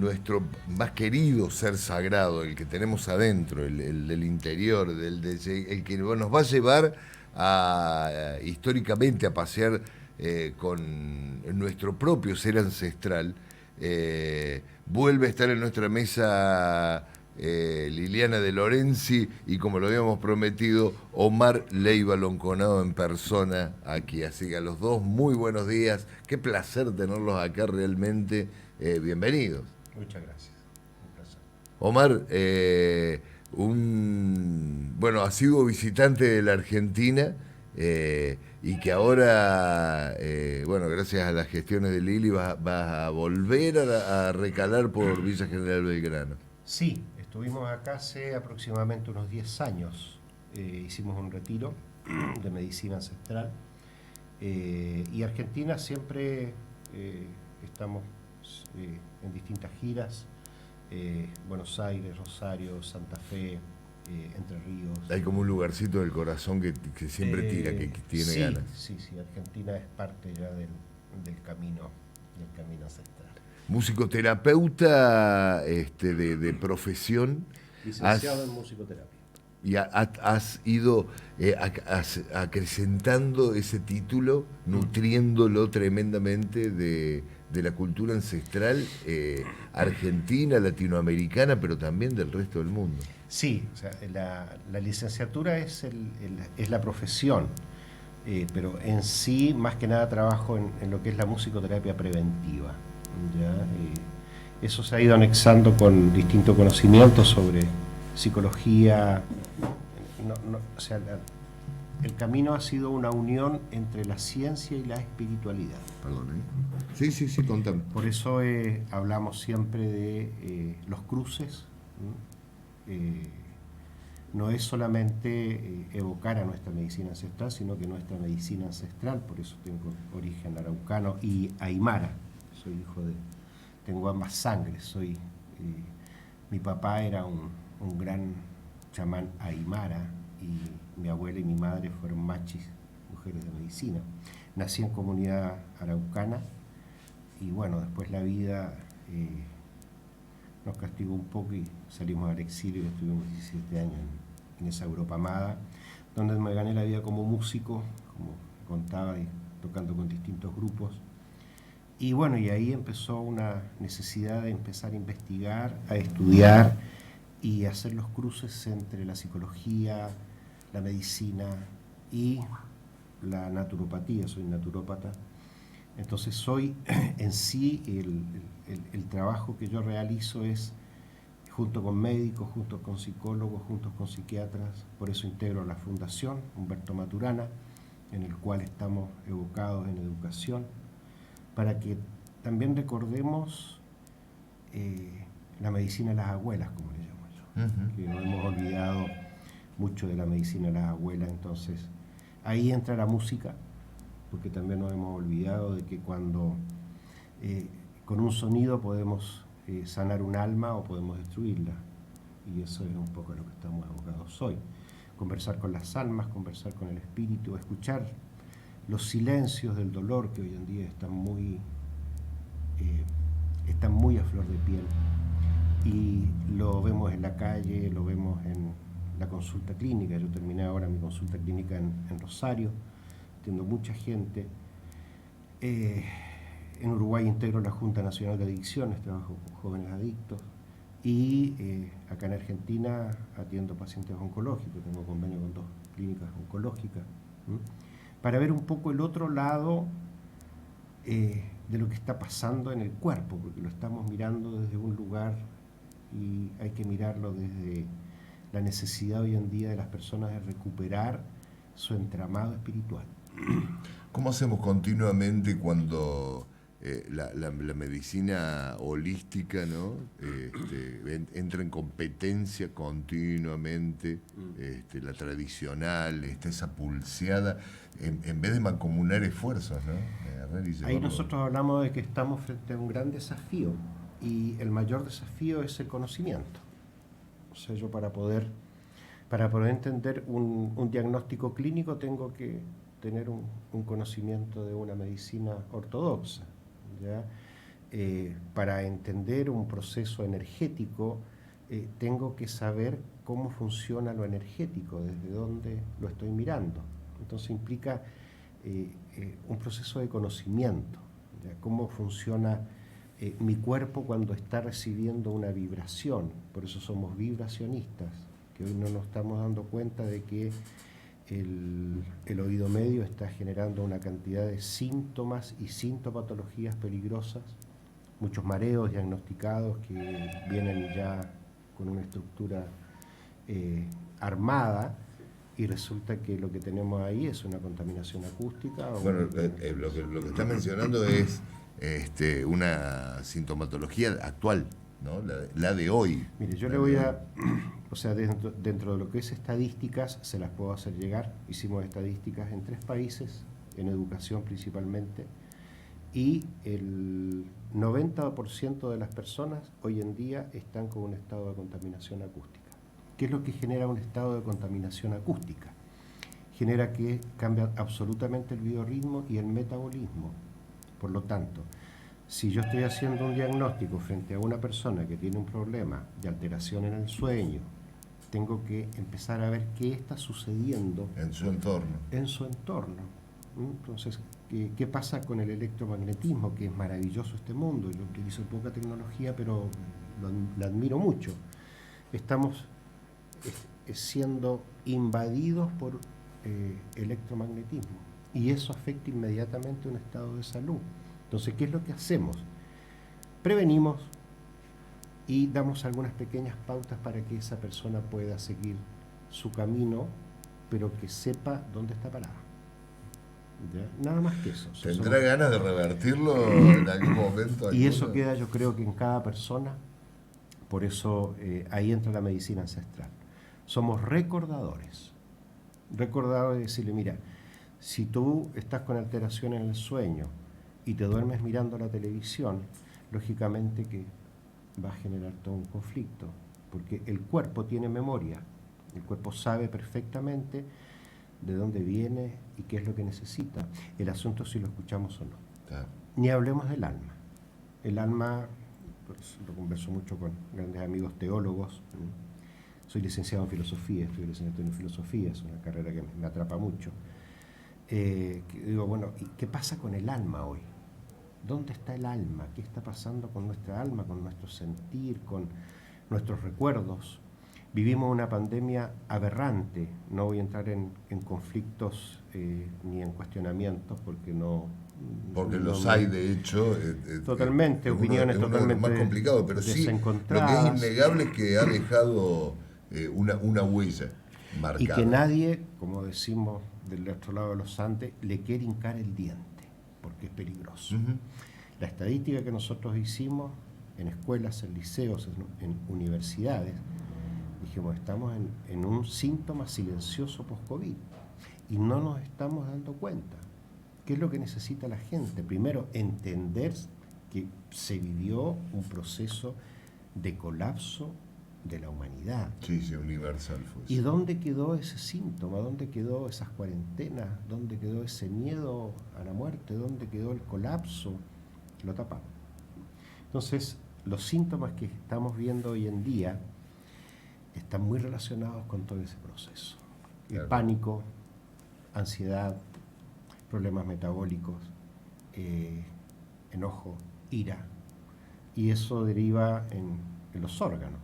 nuestro más querido ser sagrado, el que tenemos adentro, el del interior, el que nos va a llevar históricamente a pasear con nuestro propio ser ancestral, vuelve a estar en nuestra mesa Liliana de Lorenzi y, como lo habíamos prometido, Omar Leiva Lonconado en persona aquí. Así que a los dos, muy buenos días. Qué placer tenerlos acá realmente. Bienvenidos. Muchas gracias. Un placer. Omar, bueno, ha sido visitante de la Argentina y que ahora, bueno, gracias a las gestiones de Lili, vas a volver a recalar por Villa General Belgrano. Sí, estuvimos acá hace aproximadamente unos 10 años. Hicimos un retiro de medicina ancestral. Y Argentina siempre estamos en distintas giras. Buenos Aires, Rosario, Santa Fe, Entre Ríos. Hay como un lugarcito del corazón que siempre tira, que tiene sí, ganas. Sí, Argentina es parte ya del camino ancestral. Musicoterapeuta de profesión. Licenciado en musicoterapia. Y has ido acrecentando ese título, nutriéndolo tremendamente de la cultura ancestral argentina, latinoamericana, pero también del resto del mundo. Sí, o sea, la licenciatura es la profesión, pero en sí, más que nada, trabajo en lo que es la musicoterapia preventiva. ¿Ya? Eso se ha ido anexando con distintos conocimientos sobre psicología. O sea, el camino ha sido una unión entre la ciencia y la espiritualidad. Perdón, ¿eh? Sí, contame. Por eso hablamos siempre de los cruces. No es solamente evocar a nuestra medicina ancestral, sino que nuestra medicina ancestral, por eso tengo origen araucano y aymara. Soy tengo ambas sangres. Mi papá era un gran chamán aymara y mi abuela y mi madre fueron machis, mujeres de medicina. Nací en comunidad araucana y bueno, después la vida nos castigó un poco y salimos al exilio y estuvimos 17 años en esa Europa amada, donde me gané la vida como músico, como contaba, y tocando con distintos grupos. Y bueno, y ahí empezó una necesidad de empezar a investigar, a estudiar y hacer los cruces entre la psicología, la medicina y la naturopatía. Soy naturópata. Entonces en sí, el trabajo que yo realizo es junto con médicos, junto con psicólogos, junto con psiquiatras. Por eso integro la Fundación Humberto Maturana, en el cual estamos evocados en educación, para que también recordemos la medicina de las abuelas, como le llamo yo, que nos hemos olvidado mucho de la medicina de las abuelas. Entonces ahí entra la música, porque también nos hemos olvidado de que cuando con un sonido podemos sanar un alma o podemos destruirla, y eso es un poco lo que estamos abocados hoy. Conversar con las almas, conversar con el espíritu, escuchar los silencios del dolor que hoy en día están muy a flor de piel, y lo vemos en la calle, lo vemos en la consulta clínica. Yo terminé ahora mi consulta clínica en Rosario, atiendo mucha gente. En Uruguay integro la Junta Nacional de Adicciones, trabajo con jóvenes adictos, y acá en Argentina atiendo pacientes oncológicos, tengo convenio con 2 clínicas oncológicas, para ver un poco el otro lado de lo que está pasando en el cuerpo, porque lo estamos mirando desde un lugar y hay que mirarlo desde la necesidad hoy en día de las personas de recuperar su entramado espiritual. ¿Cómo hacemos continuamente cuando la medicina holística, ¿no? Entra en competencia continuamente, la tradicional, esa pulseada, en vez de mancomunar esfuerzos, ¿no? Ahí nosotros hablamos de que estamos frente a un gran desafío, y el mayor desafío es el conocimiento. O sea, yo para poder entender un diagnóstico clínico tengo que tener un conocimiento de una medicina ortodoxa, ¿ya? para entender un proceso energético, tengo que saber cómo funciona lo energético, desde dónde lo estoy mirando. Entonces implica un proceso de conocimiento, ¿ya? Cómo funciona mi cuerpo cuando está recibiendo una vibración. Por eso somos vibracionistas, que hoy no nos estamos dando cuenta de que el oído medio está generando una cantidad de síntomas y sintomatologías peligrosas, muchos mareos diagnosticados que vienen ya con una estructura armada, y resulta que lo que tenemos ahí es una contaminación acústica. Bueno, lo que está mencionando es una sintomatología actual, ¿no? La de hoy. Mire, yo le voy a... O sea, dentro de lo que es estadísticas, se las puedo hacer llegar. Hicimos estadísticas en 3 países, en educación principalmente, y el 90% de las personas hoy en día están con un estado de contaminación acústica. ¿Qué es lo que genera un estado de contaminación acústica? Genera que cambia absolutamente el biorritmo y el metabolismo. Por lo tanto, si yo estoy haciendo un diagnóstico frente a una persona que tiene un problema de alteración en el sueño, tengo que empezar a ver qué está sucediendo en su entorno. En su entorno. Entonces, ¿qué pasa con el electromagnetismo? Que es maravilloso este mundo. Yo utilizo poca tecnología, pero lo admiro mucho. Estamos siendo invadidos por electromagnetismo, y eso afecta inmediatamente un estado de salud. Entonces, ¿qué es lo que hacemos? Prevenimos y damos algunas pequeñas pautas para que esa persona pueda seguir su camino, pero que sepa dónde está parada. ¿Ya? Nada más que eso. ¿Tendrá ganas de revertirlo en algún momento? Y eso queda, yo creo, que en cada persona. Por eso ahí entra la medicina ancestral. Somos recordadores. Recordadores de decirle, mira, si tú estás con alteración en el sueño y te duermes mirando la televisión, lógicamente que va a generar todo un conflicto, porque el cuerpo tiene memoria, el cuerpo sabe perfectamente de dónde viene y qué es lo que necesita. El asunto es si lo escuchamos o no. Claro. Ni hablemos del alma. El alma, pues, lo converso mucho con grandes amigos teólogos. Soy licenciado en filosofía, estoy licenciado en filosofía, es una carrera que me atrapa mucho. Digo, bueno, ¿y qué pasa con el alma hoy? ¿Dónde está el alma? ¿Qué está pasando con nuestra alma, con nuestro sentir, con nuestros recuerdos? Vivimos una pandemia aberrante. No voy a entrar en conflictos ni en cuestionamientos, porque no... Porque los hay, de hecho. Totalmente, opiniones totalmente más complicado, pero sí, lo que es innegable es que ha dejado una huella marcada. Y que nadie, como decimos del otro lado de los Andes, le quiere hincar el diente, porque es peligroso. La estadística que nosotros hicimos en escuelas, en liceos, en universidades, dijimos, estamos en un síntoma silencioso post-COVID y no nos estamos dando cuenta. ¿Qué es lo que necesita la gente? Primero, entender que se vivió un proceso de colapso de la humanidad. Sí, sí, universal fue eso. ¿Y dónde quedó ese síntoma? ¿Dónde quedó esas cuarentenas? ¿Dónde quedó ese miedo a la muerte? ¿Dónde quedó el colapso? Lo tapamos. Entonces, los síntomas que estamos viendo hoy en día están muy relacionados con todo ese proceso. Claro. El pánico, ansiedad, problemas metabólicos, enojo, ira, y eso deriva en los órganos.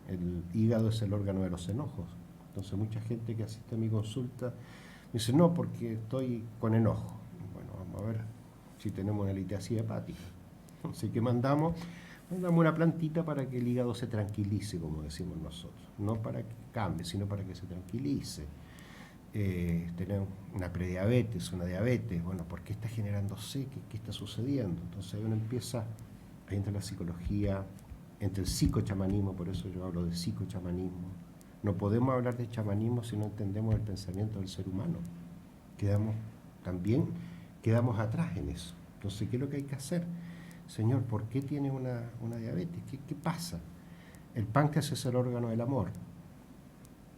El hígado es el órgano de los enojos. Entonces mucha gente que asiste a mi consulta me dice, no, porque estoy con enojo. Bueno, vamos a ver si tenemos una litiasis hepática. Así que mandamos una plantita para que el hígado se tranquilice, como decimos nosotros. No para que cambie, sino para que se tranquilice. Tener una prediabetes, una diabetes, bueno, ¿por qué está generándose? ¿Qué está sucediendo? Entonces uno empieza, ahí entra la psicología, entre el psicochamanismo, por eso yo hablo de psicochamanismo. No podemos hablar de chamanismo si no entendemos el pensamiento del ser humano. Quedamos atrás en eso. Entonces, ¿qué es lo que hay que hacer? Señor, ¿por qué tiene una diabetes? ¿Qué pasa? El páncreas es el órgano del amor.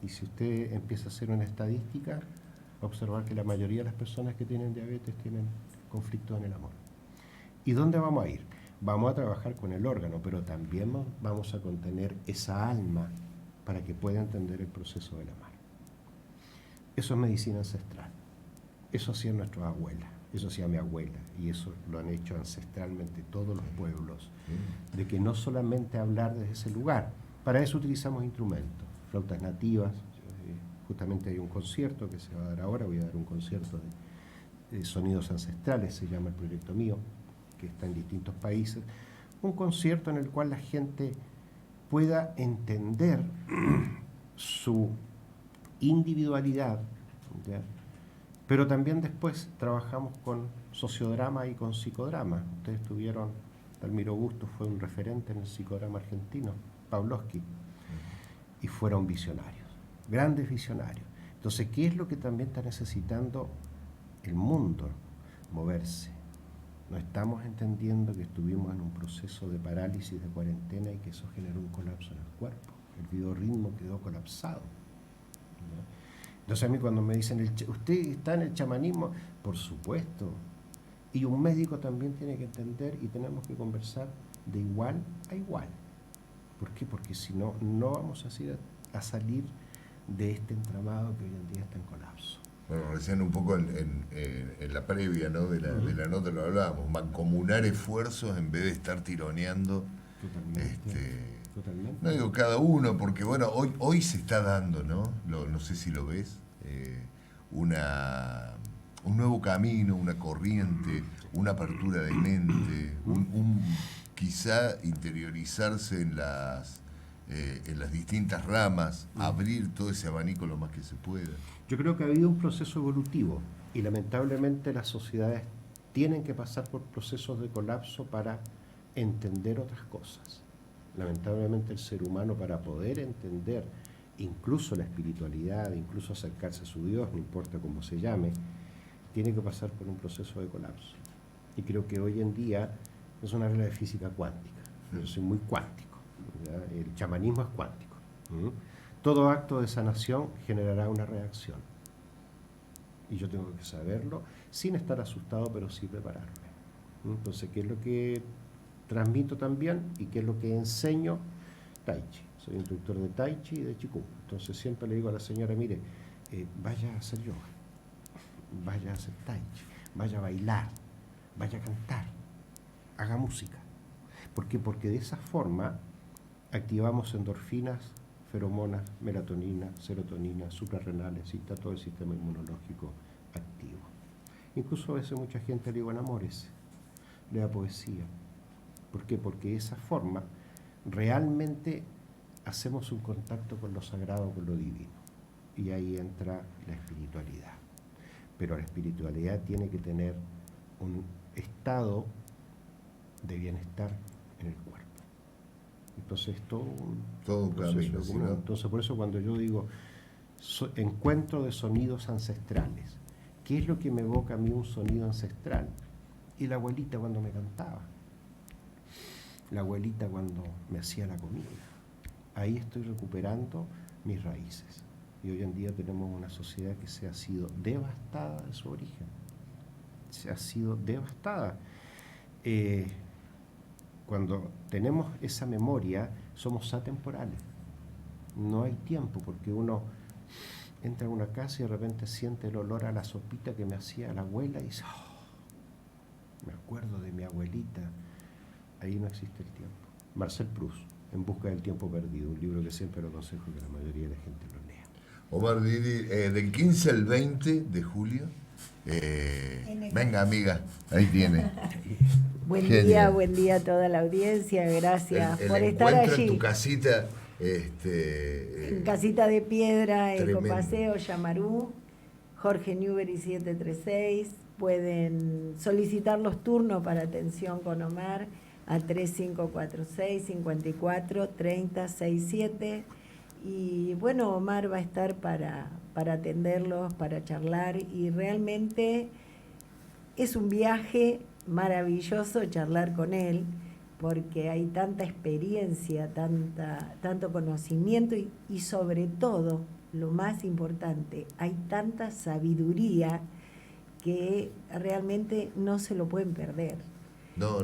Y si usted empieza a hacer una estadística, va a observar que la mayoría de las personas que tienen diabetes tienen conflictos en el amor. ¿Y dónde vamos a ir? vamos a trabajar con el órgano, pero también vamos a contener esa alma para que pueda entender el proceso del amar. Eso es medicina ancestral. Eso hacían nuestras abuelas, eso hacía mi abuela, y eso lo han hecho ancestralmente todos los pueblos, de que no solamente hablar desde ese lugar, para eso utilizamos instrumentos, flautas nativas, justamente hay un concierto que se va a dar ahora, voy a dar un concierto de sonidos ancestrales, se llama el proyecto mío, que está en distintos países, un concierto en el cual la gente pueda entender su individualidad, ¿ya? Pero también después trabajamos con sociodrama y con psicodrama. Ustedes tuvieron, Dalmiro Bustos fue un referente en el psicodrama argentino, Pavlovsky, y fueron visionarios, grandes visionarios. Entonces, ¿qué es lo que también está necesitando el mundo? Moverse. No estamos entendiendo que estuvimos en un proceso de parálisis, de cuarentena, y que eso generó un colapso en el cuerpo. El biorritmo quedó colapsado, ¿no? Entonces a mí cuando me dicen, ¿usted está en el chamanismo? Por supuesto. Y un médico también tiene que entender, y tenemos que conversar de igual a igual. ¿Por qué? Porque si no, no vamos a salir de este entramado que hoy en día está en colapso. Bueno, recién un poco en la previa, ¿no? de la nota lo hablábamos, mancomunar esfuerzos en vez de estar tironeando. Totalmente. Totalmente. No digo cada uno, porque bueno, hoy se está dando, ¿no? No sé si lo ves, un nuevo camino, una corriente, una apertura de mente, quizá interiorizarse en las distintas ramas, abrir todo ese abanico lo más que se pueda. Yo creo que ha habido un proceso evolutivo y lamentablemente las sociedades tienen que pasar por procesos de colapso para entender otras cosas. Lamentablemente el ser humano, para poder entender incluso la espiritualidad, incluso acercarse a su Dios, no importa cómo se llame, tiene que pasar por un proceso de colapso. Y creo que hoy en día es una regla de física cuántica. Yo soy muy cuántico, ¿ya? El chamanismo es cuántico. Todo acto de sanación generará una reacción. Y yo tengo que saberlo sin estar asustado, pero sí prepararme. Entonces, ¿qué es lo que transmito también y qué es lo que enseño? Tai Chi. Soy instructor de Tai Chi y de Qigong. Entonces siempre le digo a la señora, mire, vaya a hacer yoga, vaya a hacer Tai Chi, vaya a bailar, vaya a cantar, haga música. ¿Por qué? Porque de esa forma activamos endorfinas, feromonas, melatonina, serotonina, suprarrenales, y está todo el sistema inmunológico activo. Incluso a veces mucha gente le digo, enamórese, lea poesía. ¿Por qué? Porque de esa forma realmente hacemos un contacto con lo sagrado, con lo divino. Y ahí entra la espiritualidad. Pero la espiritualidad tiene que tener un estado de bienestar en el cuerpo. Entonces todo un camino. ¿Sí, no? Entonces por eso cuando yo digo encuentro de sonidos ancestrales, ¿qué es lo que me evoca a mí un sonido ancestral? Y la abuelita cuando me cantaba, la abuelita cuando me hacía la comida. Ahí estoy recuperando mis raíces. Y hoy en día tenemos una sociedad que se ha sido devastada de su origen. Se ha sido devastada. Cuando tenemos esa memoria, somos atemporales. No hay tiempo, porque uno entra a una casa y de repente siente el olor a la sopita que me hacía la abuela y dice, oh, me acuerdo de mi abuelita. Ahí no existe el tiempo. Marcel Proust, En busca del tiempo perdido, un libro que siempre lo aconsejo que la mayoría de la gente lo lea. Omar Didi, del 15 al 20 de julio, venga amiga, ahí tiene. Buen día a toda la audiencia, gracias el por estar allí. En tu casita, en casita de piedra, Ecopaseo Yamarú, Jorge Newbery 736. Pueden solicitar los turnos para atención con Omar a 3546 54 30 67. Y bueno, Omar va a estar para atenderlos, para charlar, y realmente es un viaje maravilloso charlar con él, porque hay tanta experiencia, tanto conocimiento y sobre todo, lo más importante, hay tanta sabiduría que realmente no se lo pueden perder. No,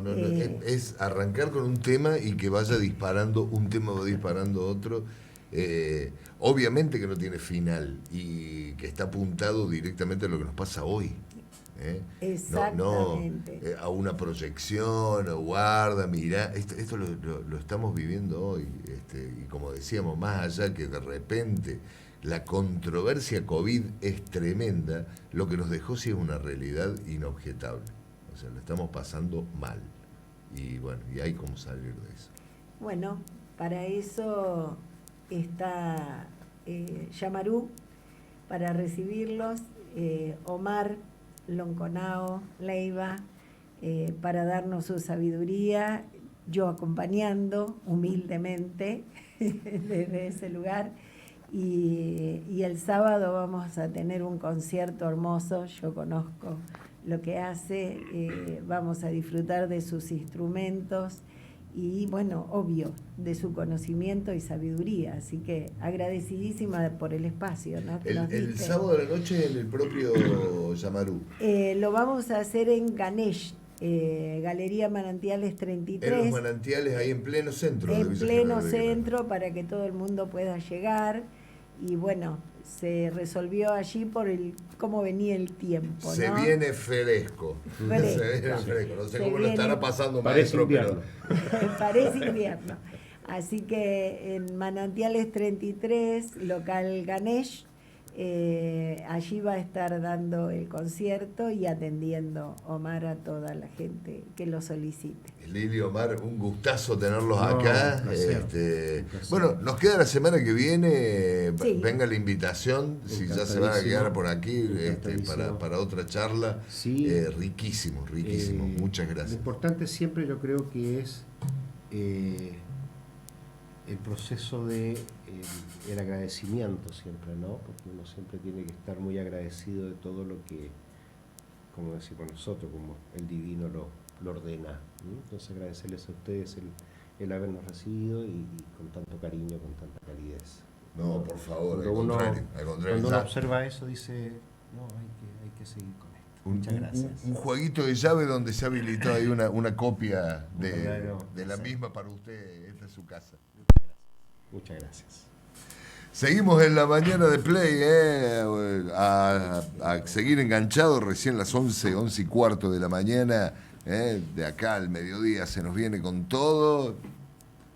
es arrancar con un tema y que vaya disparando, un tema va disparando otro. Obviamente que no tiene final y que está apuntado directamente a lo que nos pasa hoy. Exactamente. No, a una proyección, o guarda, mirá, esto lo estamos viviendo hoy. Y como decíamos, más allá que de repente la controversia COVID es tremenda, lo que nos dejó sí es una realidad inobjetable. O sea, lo estamos pasando mal. Y bueno, y hay cómo salir de eso. Bueno, para eso está Yamarú, para recibirlos, Omar, Lonconao, Leiva, para darnos su sabiduría, yo acompañando humildemente desde ese lugar. Y el sábado vamos a tener un concierto hermoso, yo conozco lo que hace, vamos a disfrutar de sus instrumentos y, bueno, obvio, de su conocimiento y sabiduría. Así que agradecidísima por el espacio, ¿no? El sábado de la noche en el propio Yamarú. Lo vamos a hacer en Ganesh, Galería Manantiales 33. En los Manantiales, ahí en pleno centro. En pleno centro, para que todo el mundo pueda llegar. Y bueno, se resolvió allí por cómo venía el tiempo, ¿no? Se viene fresco. Se viene fresco. No sé cómo lo estará pasando, maestro, pero... Parece invierno. Así que en Manantiales 33, local Ganesh, allí va a estar dando el concierto y atendiendo Omar a toda la gente que lo solicite. Lili, Omar, un gustazo tenerlos acá. Bueno, nos queda la semana que viene, sí. Venga la invitación, si ya se van a quedar por aquí para otra charla. Sí. Riquísimo, muchas gracias. Lo importante siempre yo creo que es el proceso de el agradecimiento siempre, ¿no? Porque uno siempre tiene que estar muy agradecido de todo lo que, como decimos nosotros, como el divino lo ordena, ¿no? Entonces agradecerles a ustedes el habernos recibido y con tanto cariño, con tanta calidez. No, por favor, al contrario. Cuando uno observa eso dice, no, hay que seguir con esto. Muchas gracias. Un jueguito de llave donde se habilitó ahí una copia de la misma para usted. Esta es su casa. Muchas gracias. Seguimos en la mañana de Play, a seguir enganchados. Recién las 11:15 de la mañana, de acá al mediodía se nos viene con todo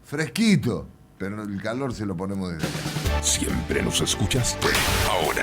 fresquito, pero el calor se lo ponemos desde acá. Siempre nos escuchaste, ahora